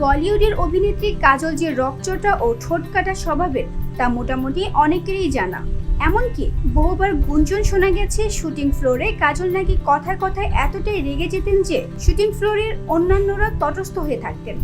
বলিউডের অভিনেত্রী কাজল যে রকচটা ও ঠোঁটকাটা স্বভাবের তা মোটামুটি অনেকেরই জানা। এমনকি বহুবার গুঞ্জন শোনা গেছে শুটিং ফ্লোরে কাজল নাকি কথায় কথায় এতটাই রেগে যেতেন যে শুটিং ফ্লোরের অন্যান্যরা তটস্থ হয়ে থাকতেন।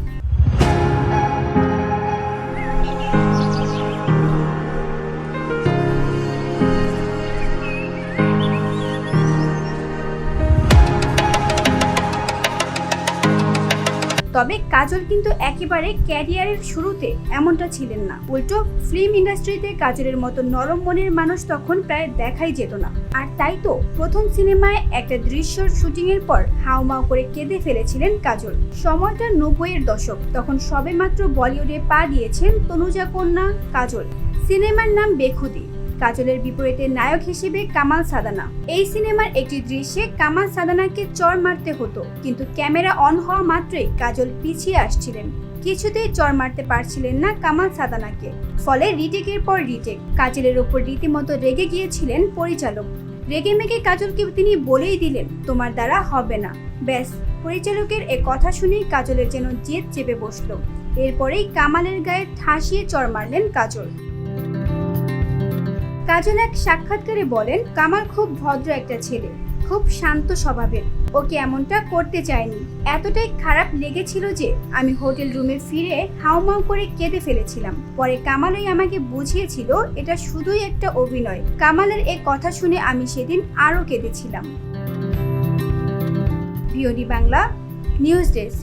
তবে কাজল কিন্তু একেবারে ক্যারিয়ারের শুরুতে এমনটা ছিলেন না। উল্টো ফিল্ম ইন্ডাস্ট্রিতে কাজলের মতো নরম মনের মানুষ তখন প্রায় দেখাই যেত না। আর তাই তো প্রথম সিনেমায় একটা দৃশ্যর শুটিং এর পর হাউমাউ করে কেঁদে ফেলেছিলেন কাজল। সময়টা 90-এর দশক, তখন সবেমাত্র বলিউডে পা দিয়েছেন তনুজা কন্যা কাজল। সিনেমার নাম বেখুদি। কাজলের বিপরীতে নায়ক হিসেবে কামাল সাদানা। এই সিনেমার একটি দৃশ্যে কামাল সাদানাকে চড় মারতে হতো, কিন্তু ক্যামেরা অন হওয়া মাত্রই কাজল পিছিয়ে আসছিলেন। কিছুতেই চড় মারতে পারছিলেন না কামাল সাদানাকে। ফলে রিটেকের পর রিটেক। কাজলের ওপর রীতিমতো রেগে গিয়েছিলেন পরিচালক। রেগে মেগে কাজলকে তিনি বলেই দিলেন, তোমার দ্বারা হবে না। ব্যাস, পরিচালকের এ কথা শুনেই কাজলের যেন জেদ চেপে বসলো। এরপরেই কামালের গায়ে ঠাসিয়ে চড় মারলেন কাজল। কাজল এক সাক্ষাৎকারে বলেন, কামাল খুব ভদ্র একটা ছেলে, খুব শান্ত স্বভাবের, ওকে এমনটা করতে চায়নি। এতটাই খারাপ লেগেছিল যে আমি হোটেল রুমে ফিরে হাউমাউ করে কেঁদে ফেলেছিলাম। পরে কামালই আমাকে বুঝিয়েছিল এটা শুধুই একটা অভিনয়। কামালের এ কথা শুনে আমি সেদিন আরো কেঁদেছিলাম। BOD Bangla news desk.